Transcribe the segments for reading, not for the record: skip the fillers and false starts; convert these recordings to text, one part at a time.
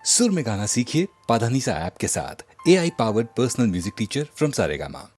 सुर में गाना सीखिए पाधानीसा ऐप के साथ। AI powered personal music teacher from Saregama.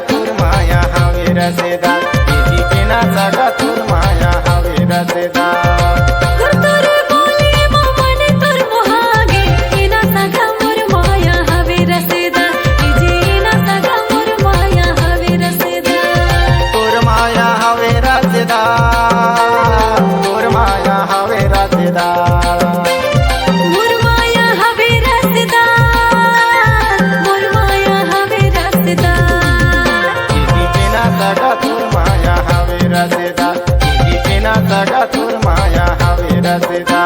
तोर माया हवे रसदा जीना सगा तोर माया हवे रसदा जीना सगा मोर माया हवे रसदा जीना सगा मोर माया हवे रसदा।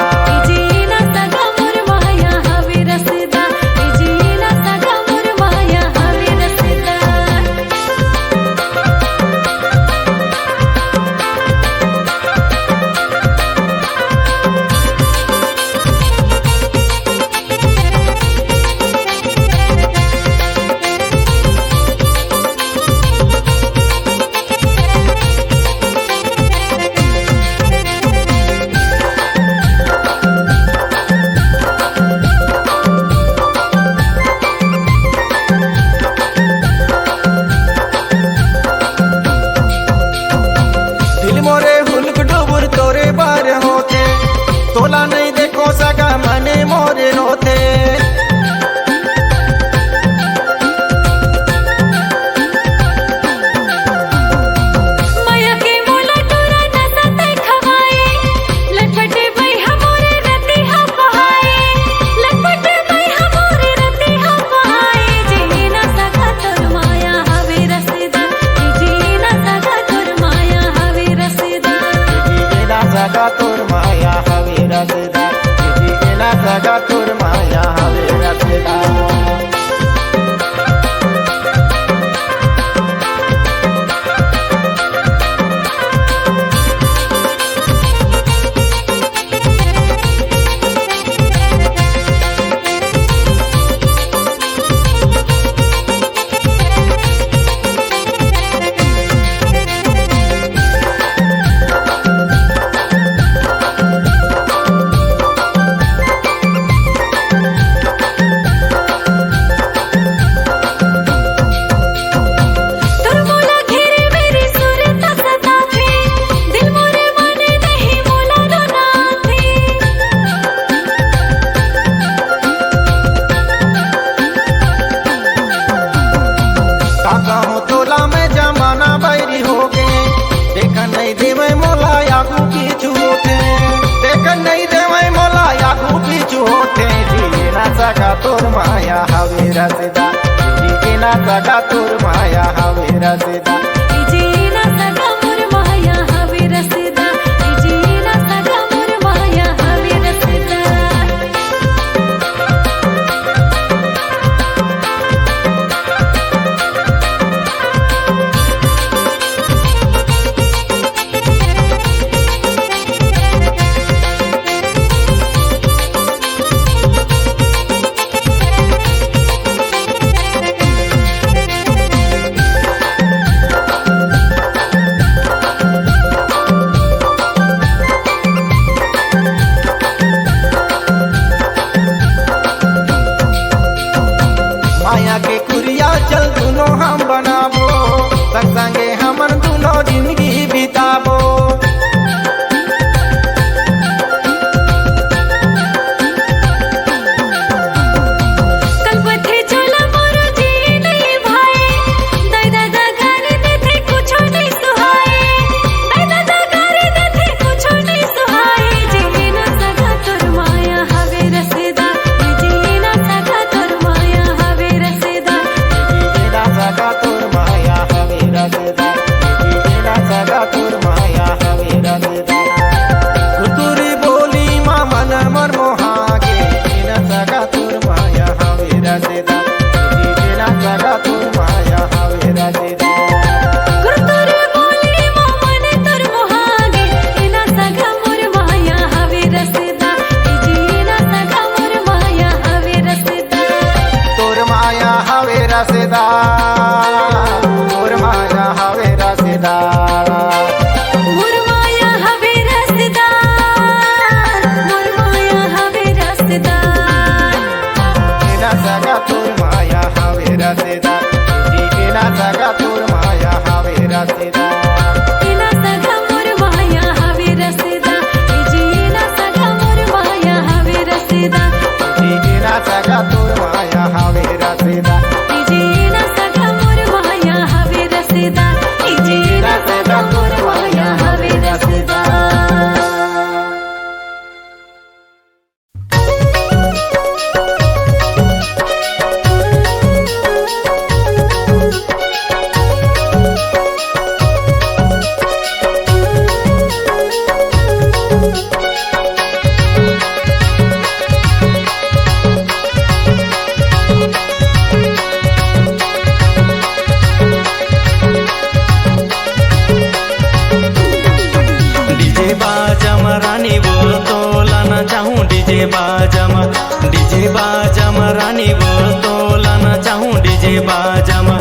रानी बोल तो लाना चाहूँ डीजे बाजामा।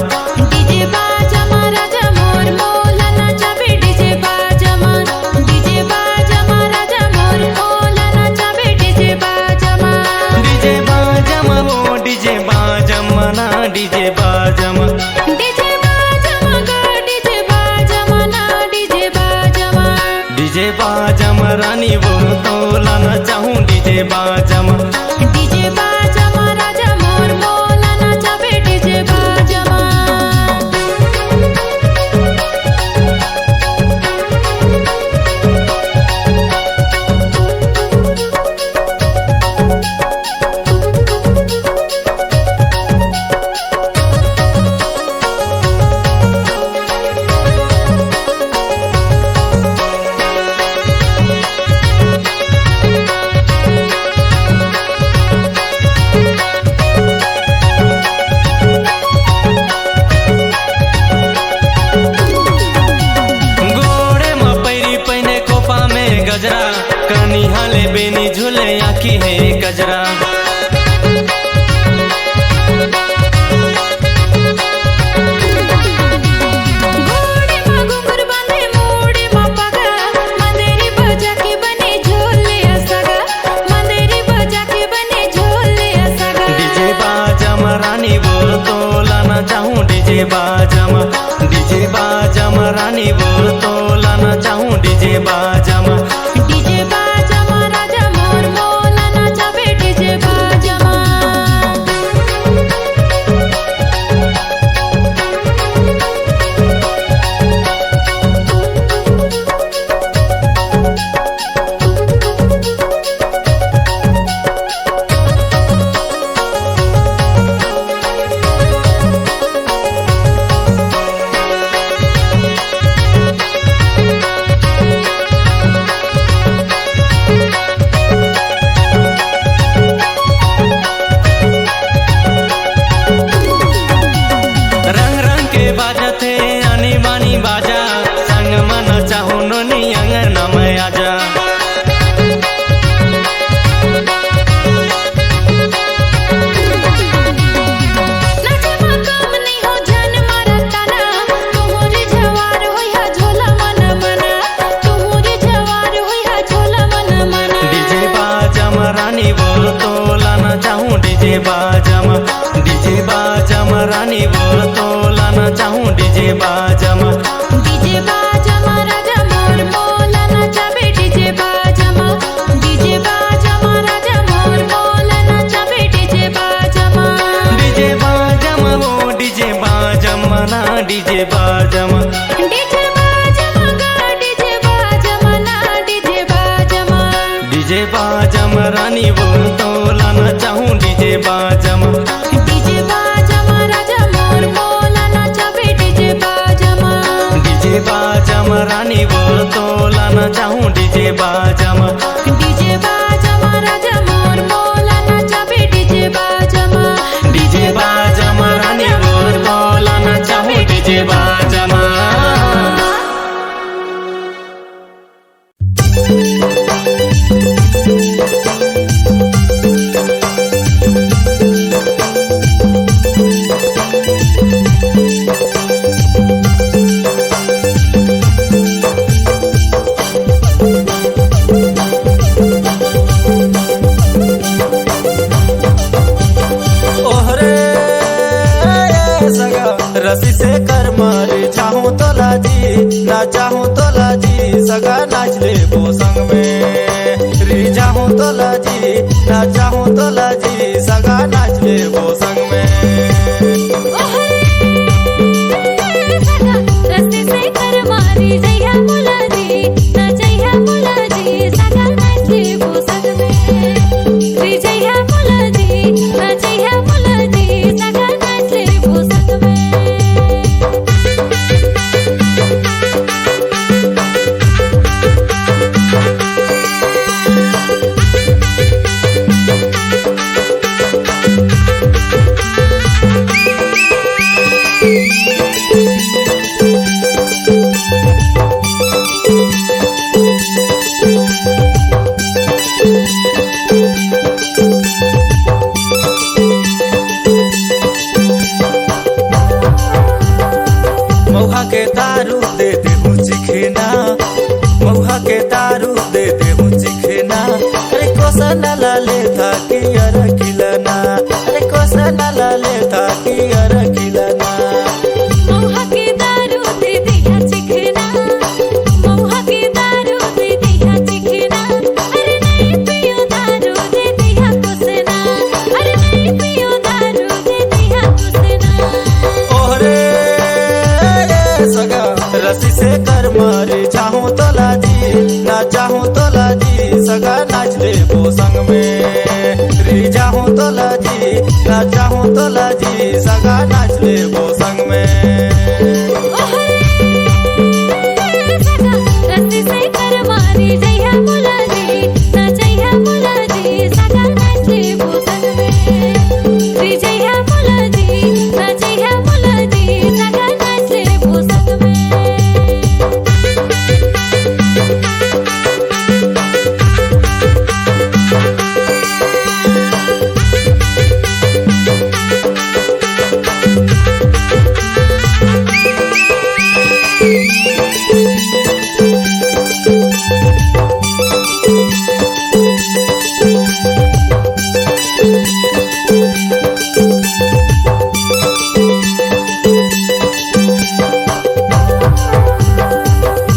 डीजे बाजामा राजा मोर मोला नाचाबे डीजे बाजामा। डीजे बाजामा राजा मोर मोला नाचाबे डीजे बाजामा। डीजे बाजामा वो डीजे बाजामा ना डीजे बाजामा। डीजे बाजामा गा डीजे बाजामा ना डीजे बाजामा। डीजे बाजामा रानी बोल तो लाना चाहूँ डीजे बाजामा। डीजे बाजामा राजा मोर मोला नाचाबे डीजे बाजामा। गोड़े में पैरी पहने कोपा में गजरा, कनी हाले बेनी झूले आखी है गजरा। घोड़े मा घुंघरू बांधे मोड़े मा पगा, मंदेरी बजा के बने झोले असगा। मंदेरी बजा के बने झोले असगा। डीजे बाजामा रानी बोल तो लाना चाहूँ डीजे बाजामा। डीजे बाजामा रानी बोल तो लाना चाहूँ डीजे बाजामा। डीजे बाजामा राजा मोर मोला नाचाबे डीजे बाजामा। रंग रंग के बाजत है आनी बानी बाजा, संग मन चाहूँ नोनी अंगना में आजा। नाचे मा काम नहीं हो जान मारा ताना, तुमरी जवार होया झोला मन मना। तुमरी जवार होया झोला मन मना। डीजे बाजामा रानी बोल तो लाना चाहूँ डीजे बाजामा। डीजे बाजामा रानी बोल तो लाना चाहूँ डीजे बाजामा। डीजे बाजामा राजा मोर मोला नाचाबे डीजे बाजामा। डीजे बाजामा राजा मोर मोला नाचाबे डीजे बाजामा। डीजे बाजामा वो डीजे बाजामा ना डीजे बाजामा। डीजे बाजामा गा डीजे बाजामा ना डीजे बाजामा। डीजे बाजामा रानी बोल तो लाना चाहूँ डीजे बाजामा। डीजे बाजामा राजा मोर मोला नाचाबे डीजे बाजामा। डीजे बाजामा रानी बोल तो लाना चाहूँ डीजे बाजामा। डीजे बाजामा राजा मोर मोला नाचाबे डीजे बाजामा। डीजे बाजामा रानी बोल तो लाना चाहूँ डीजे बाजामा। ओहरे सगा रसी से कर मारे, चाहूँ तो लाजी ना चाहूँ तो लाजी, सगा नाच ले वो संग में। री चाहूँ तो लाजी ना चाहूँ तो लाजी, सगा नाच ले वो संग में। रस्ते से कर मारी जइया मुलाजी, ना जइया मुलाजी, सगा नाचे वो संग में। रे जइया मुलाजी, ना जइया मुलाजी, सगा नाचे वो संग में। कोसनाला था कि खिलना, अरे कोसनाला था कि खिलना। महुआ के दारू दे दिया चिखना, महुआ के दारू दे दिया चिखना। अरे नहीं पियो दारू दे दिया कुसना, अरे नहीं पियो दारू दे दिया कुसना। ओहरे सगा रस्सी से कर मारे, चाहूं तो लाजी ना चाहूं तो लाजी, सगा नाच ले वो संग में। री चाहूं तो लाजी ना चाहूं तो लाजी, सगा नाच ले वो संग में। सगा रस्सी से कर मारी, जइहा मुलाजी ना जइहा मुलाजी, सगा नाच ले वो संग में। री जइहा मुलाजी ना जइहा मुलाजी, सगा नाच ले वो संग में।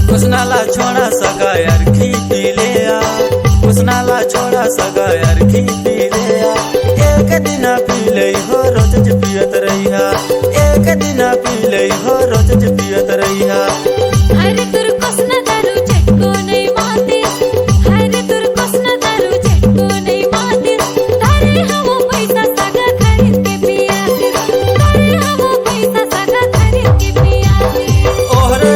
कुसनाला छोड़ा सगा यार खी पी ले आ, कुसनाला छोड़ा सगा यार खी पी ले आ। एक दिन पी ले हो रोज पियत रहिया, एक दिन पी ले हो रोज पियत रहिया। अरे तुर कोसना दारू चटको नहीं माते, अरे तुर कोसना दारू चटको नहीं माते। तारे हम पैसा सगा खरीद के पिया, तारे हम पैसा सगा खरीद के पिया। ओहरे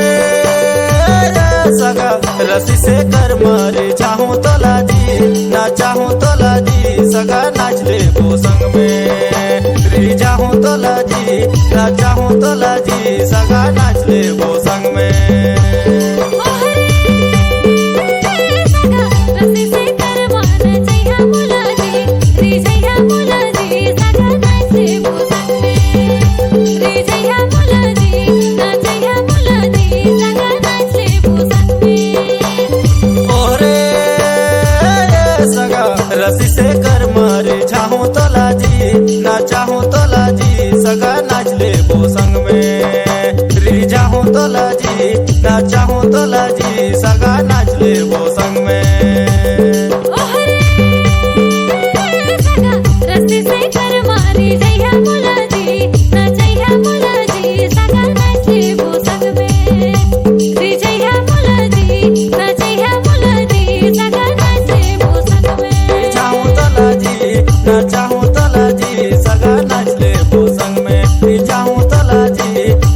सगा रस्सी से कर मारे, चाहूं तो लाजी ना चाहूं तो लाजी, सगा नाच ले वो संग में। री चाहूं तो लाजी ना चाहूं तो लाजी, सगा नाच ले वो संग में। सगा रस्सी से कर मारे, जइहा मुलाजी री जइहा मुलाजी, सगा नाच ले वो संग में। री जइहा मुलाजी ना जइहा मुलाजी, सगा नाच ले वो संग में। ओरे सगा रस्सी से कर मारे, चाहूं तो लाजी ना चाहूं तो लाजी, सगा नाच ले वो संग में। री चाहूं तो लाजी ना चाहूं तो लाजी, सगा नाच ले वो संग में। सगा रस्सी से कर मारी, जइहा मुलाजी ना जइहा मुलाजी, सगा नाच ले वो संग में। री जइहा मुलाजी ना जइहा मुलाजी, सगा नाच ले वो संग में। चाहूं तो लाजी ना चाहूं तो लाजी, सगा नाच ले वो संग में। री चाहूं तो लाजी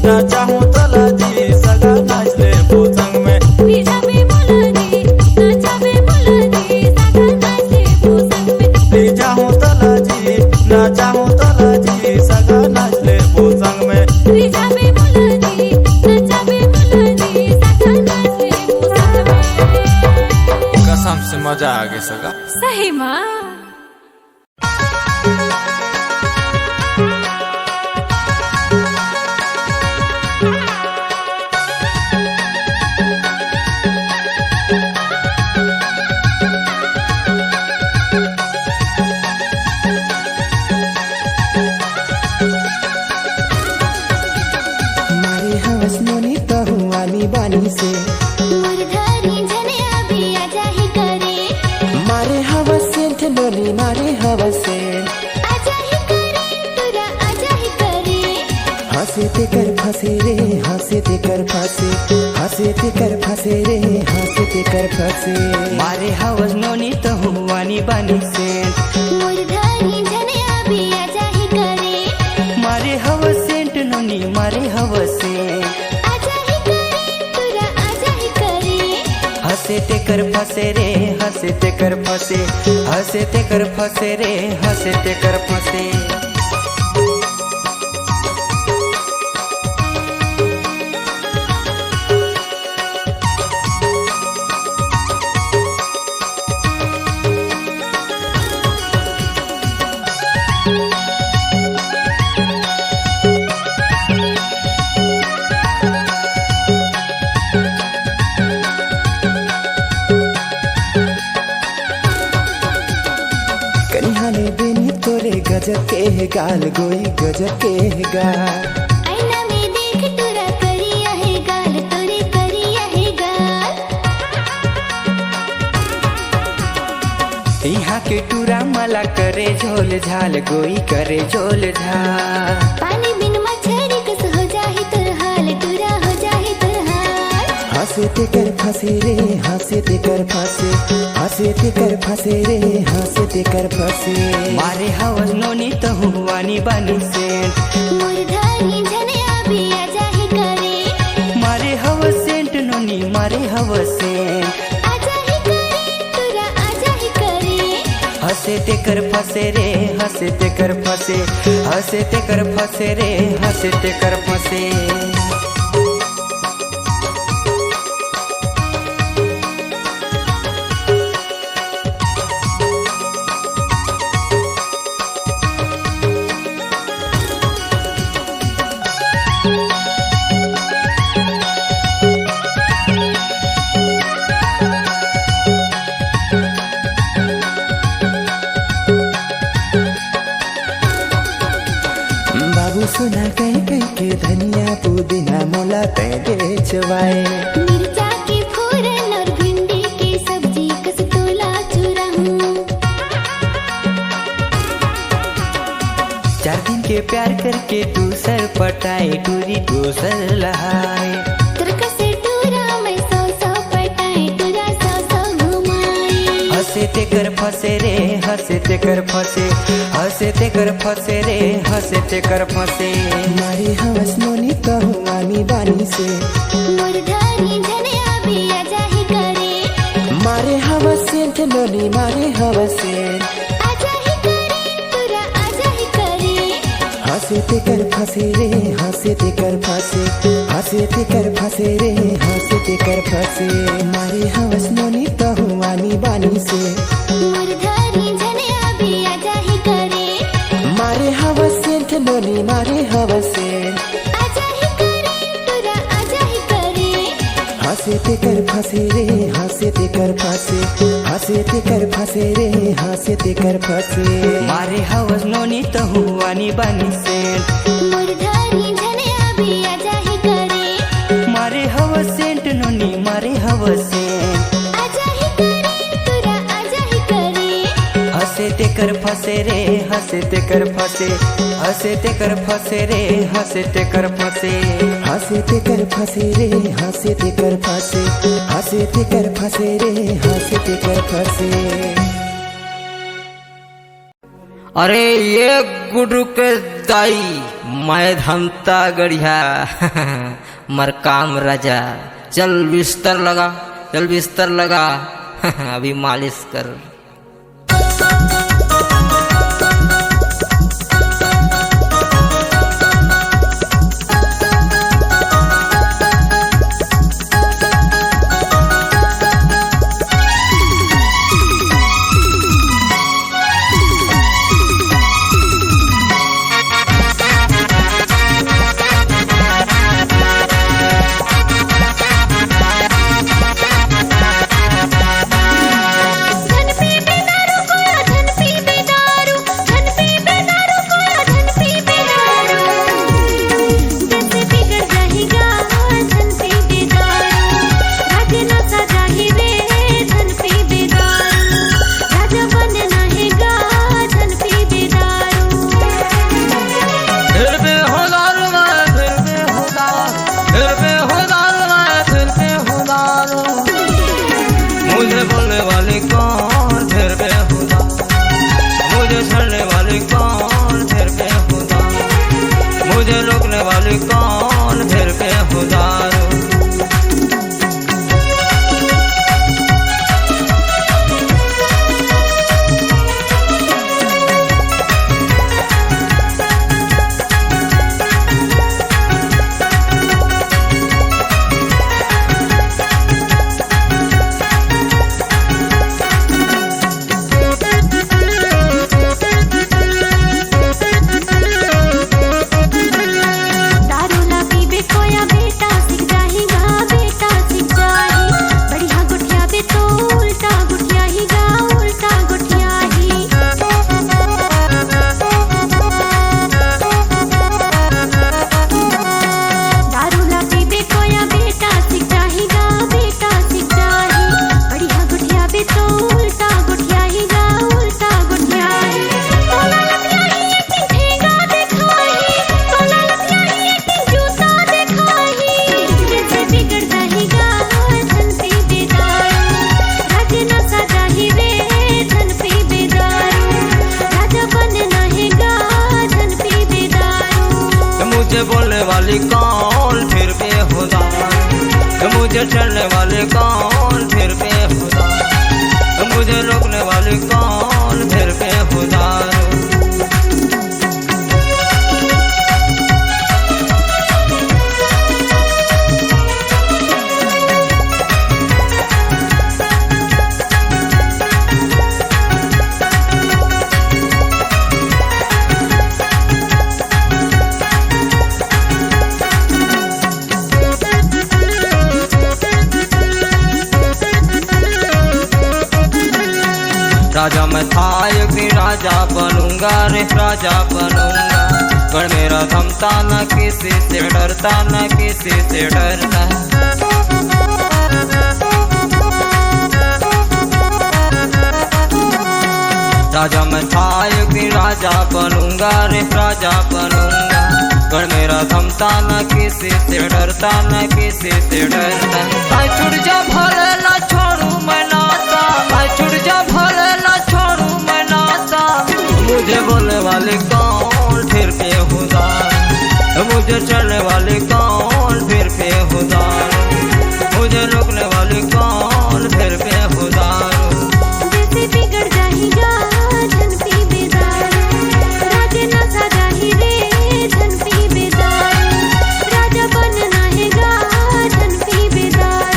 ना चाहूं तो लाजी, सगा नाच ले वो संग में। री जाबे मुलाजी ना जाबे मुलाजी, सगा नाच ले वो संग में। री चाहूं तो लाजी ना चाहूं तो लाजी, सगा नाच ले वो संग में। री जाबे मुलाजी ना जाबे मुलाजी, सगा नाच ले वो संग में। कसम से मजा आ गया सगा। सही माँ। मारे हवस नोनी तहुआनी बानी से, मुरझारी जने अभी आजा ही करे, मारे हवस सेंट नोनी मारे हवस सेंट। आजा ही करे तुरा आजा ही करे। हंसे ते कर फंसे रे, हंसे ते कर फंसे, हंसे ते कर फंसे रे, हंसे ते कर फंसे। मारे हवस नोनी तहुआनी बानी से, मुरझारी जने अभी आजा ही करे, मारे हवस सेंट नोनी मारे हवस सेंट। आजा ही करे तुरा आजा ही करे। हंसे ते कर फंसे रे, हंसे ते कर फंसे, हंसे ते कर फंसे रे, हंसे ते कर फंसे। कनिहाने बेनी तोरे गजब के है गाल गोई गजब के है गाल। आईना में देख टुरा करिया है गाल तोरे करिया है गाल। यहाँ के टूरा मला करे झोल झाल गोई करे झोल झाल। पानी बिन मछरी कस हो जाहि तोर हाल टुरा हो जाहि तोर हाल। हंसे ते कर फंसे रे हंसे ते कर फंसे हंसे ते कर फंसे रे हंसे ते कर फंसे। मारे हवस नोनी तो हुआनी बानी से मोर धारी झने अभी आ जाहि करे। मारे हवस सेंट नोनी मारे हवस सेंट आ जाहि करे टुरा आ जाहि करे। हंसे ते कर फंसे रे हंसे ते कर फंसे हंसे ते कर फंसे रे हंसे ते कर फंसे। बाबू सुना कहीं कहीं के धनिया पुदीना मोला तै बेचवाए। मिर्चा के फोरन और भिंडी की सब्जी कस तोला चुराऊं। 4 दिन के प्यार करके दूसर पटाए टूरी दूसर लहाए। तुरका से टूरा मैं 100 पटाए टूरा 100 घुमाए। हंसे ते कर फंसे रे हंसे ते कर फंसे हंसे ते कर फंसे रे हंसे ते कर फंसे। मारी हवस नोनी तो हुआनी बानी से मोर धारी झने अभी आ जाहि करे। मारे हवस सेंट नोनी मारे हवस सेंट आ जाहि करे टुरा आ जाहि करे। हंसे ते कर फंसे रे हंसे ते कर फंसे हंसे ते कर फंसे रे हंसे ते कर फंसे। मारे हवस नोनी तो हुआनी बानी से मोर धारी झने अभी आ जाहि करे। मारे हवस सेंट नोनी मारे हवस सेंट आ जाहि करे टुरा आ जाहि करे। हंसे ते कर फंसे रे हंसे ते कर फंसे हंसे ते कर फंसे रे हंसे ते कर फंसे। मारे हवस नोनी तो हुआनी बानी से मोर धारी झने अभी आ जाहि करे। मारे हवस सेंट नोनी मारे हवस सेंट आ जाहि करे टुरा आ जाहि करे। हंसे ते कर फंसे रे हंसे ते कर फंसे हंसे ते कर फंसे रे हंसे ते कर फंसे। हंसे ते कर फंसे रे हंसे ते कर फंसे हंसे ते कर फंसे रे हंसे ते कर फंसे। अरे ये गुडू के दाई मैं धमता गढ़िया मरकाम राजा। चल बिस्तर लगा चल बिस्तर लगा अभी मालिश कर। घर पे मुझे चलने वाले कौन फिर बेहुदार, मुझे रोकने वाले कौन फिर बेहुदार। राजा मैं था एक दिन राजा बनूंगा रे राजा बनूंगा, पर मेरा थमता न किसी से डरता न किसी से डरता। राजा मैं था एक दिन राजा बनूंगा रे राजा बनूंगा, पर मेरा थमता न किसी से डरता न किसी से डरता। मैं छुट जा भले ना छोड़ू मैं नाता, मैं छुट जा भले ना छोड़ू मैं नाता। मुझे बोलने वाले कौन फिर बेहुदार, मुझे चलने वाले कौन फिर बेहुदार, मुझे रोकने वाले कौन फिर बेहुदार। जैसे बिगड़ जाएगा धन पी बेदार, राजे ना सजा ही रे धन पी बेदार, राजा बनना हैगा धन पी बेदार।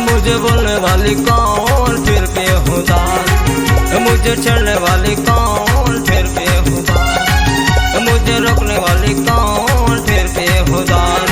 मुझे बोलने वाली कौन फिर बेहुदार, मुझे चलने वाली कौन फिर बेहुदार, मुझे रोकने वाली कौन फिर बेहुदार।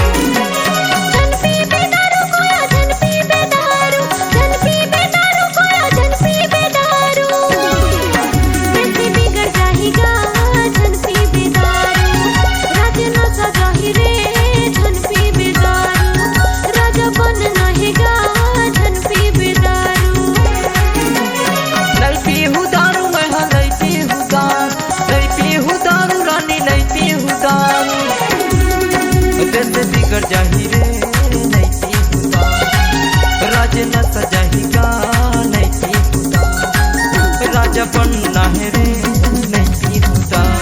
बिगड़ जाही रे नहीं पीहुदार, राजे न सजाहीगा नहीं पीहुदार, राजा बनना है रे नहीं पीहुदार।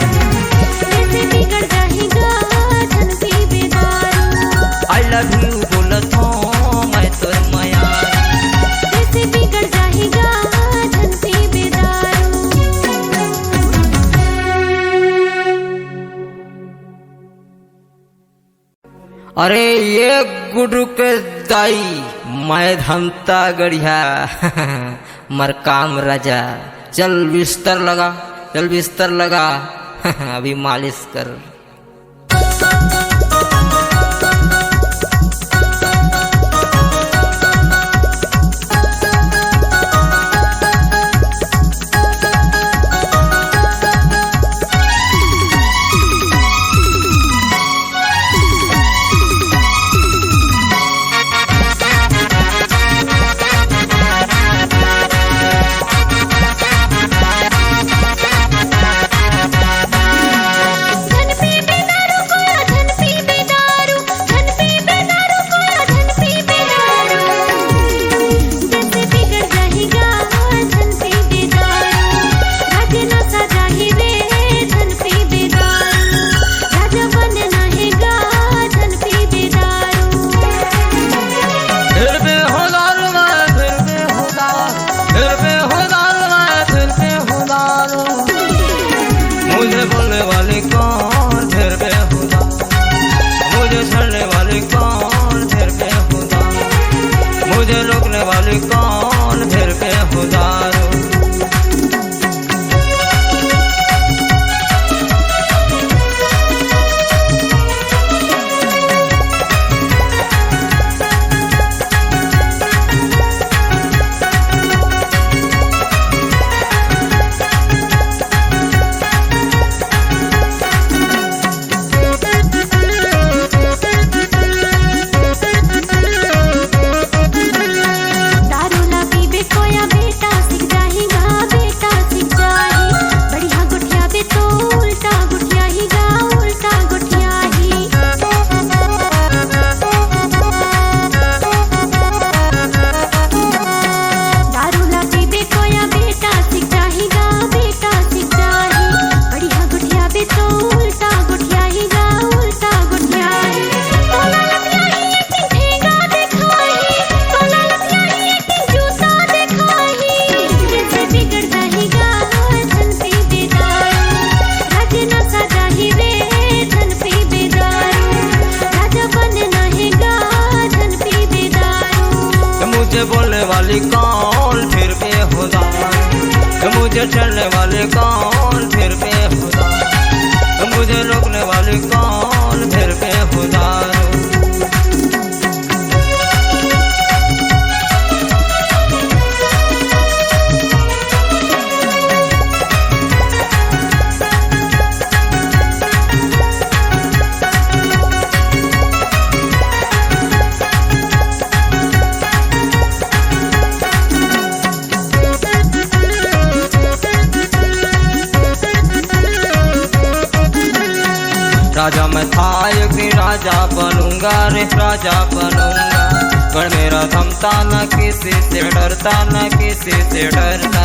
जैसे बिगड़ जाएगा धन पी बेदार, आई लव यू बोलत हूँ मैं तो माया, जैसे बिगड़ जाएगा धन पी बेदार। अरे ये गुरु के दाई मैं धमता गढ़िया मर काम राजा, चल बिस्तर लगा चल बिस्तर लगा अभी मालिश कर। धन पी वाले कौन फिर पे हो दारू। दारू ना पीबे कोया बेटा सीख जाएगा, बेटा सीख जाही। बढ़िया गुठिया बे तो उल्टा गुठिया ही गा, उल्टा गुठिया ही। दारू ना पीबे कोया बेटा सीख जाएगा, बेटा सीख जाही। बढ़िया गुठिया बे तो उल्टा गुठिया ही गा, उल्टा गुठिया ही। तोला लतियाही एक ठेंगा देखाही, तोला लतियाही एक जूता देखाही। जैसे बिगड़ जाएगा धन पी बेदारू, राज न सजाही रे धन पी बेदारू। राजा बनना है गा धन पी बेदारू। मुझे बोलने वाली कौन फिर पे हो दारू। मुझे चलने वाले कौन फिर पे हो दारू। मुझे रोकने वाले कौन फिर पे हो दारू। राजा मैं था कि राजा बनूंगा रे राजा बनूंगा। पर मेरा थमता न किसी से डरता, न किसी से डरता।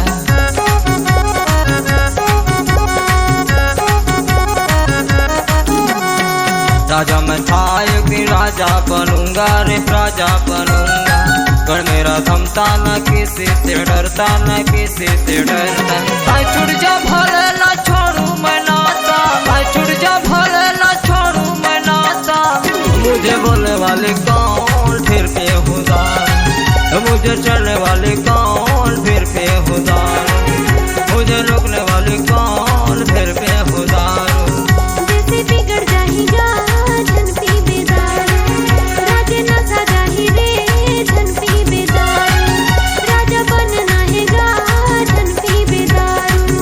राजा मैं था कि राजा बनूंगा रे राजा बनूंगा। पर मेरा थमता न किसी से डरता, न किसी से डरता। भाई छुट जा भले ना छोड़ू मैं नाता, भाई छुट जा भले ना छोड़ू मैं नाता। मुझे बोलने वाले कौन फिर पे हो दारू। मुझे चलने वाले कौन फिर पे हो दारू। मुझे रोकने वाले कौन फिर पे हो दारू। जैसे बिगड़ जाएगा धन पी बेदारू, राज न सजाही रे धन पी बेदारू। राजा बनना है गा धन पी बेदारू।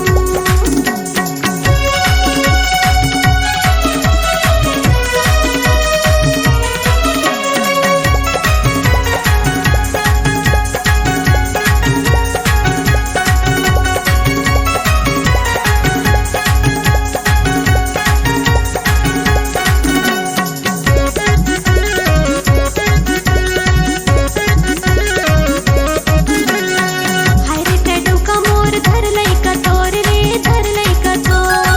हाय रे टैडू का मोर धर लई कटोर रे, धर लई कटोर।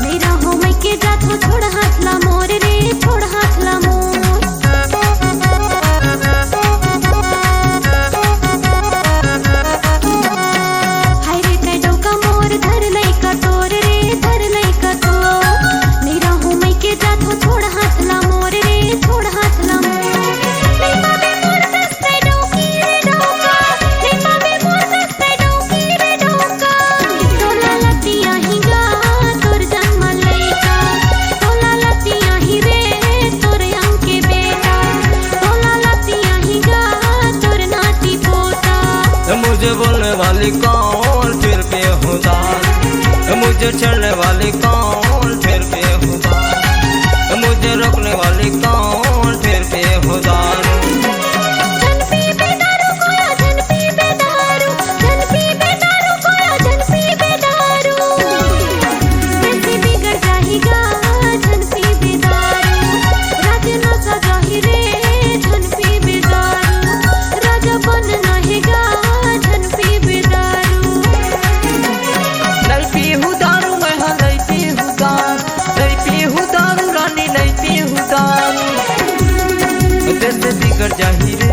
मेरा हो मैं के जात हो छोड़ हाथ ला मोर रे, छोड़ हाथ ला मोर। हाय रे टैडू का मोर धर लई कटोर रे, धर लई कटोर। मेरा हो मैं के जात हो छोड़ हाथ ला मोर रे, छोड़ हाथ ला मोर। नहीं पावे मोर सस्ते डोकी रे डोका, नहीं पावे मोर सस्ते डोकी रे डोका। तोला लतिया ही गा तोर जन्म लइका, तोला लतिया ही रे तोर अंग के बेटा। तोला लतिया ही गा तोर नाती पोता। मुझे बोलने वाली कौन फिर पे हो दारू। मुझे चलने वाली कौन फिर पे हो दारू। मुझे रोकने वाली कौन फिर पे हो दारू। धन पी बेदारू कोया धन पी बेदारू, धन पी बेदारू कोया धन पी बेदारू। जैसे बिगड़ जाएगा धन पी बेदारू, राज न सजाही रे धन पी बेदारू। राजा बनना है गा धन पी बेदारू। नहीं पी हूँ दारू मैं, हाँ नहीं पी हूँ दारू। नहीं पी हूँ दारू रानी, नहीं पी हूँ दारू। जैसे बिगड़ जाही रे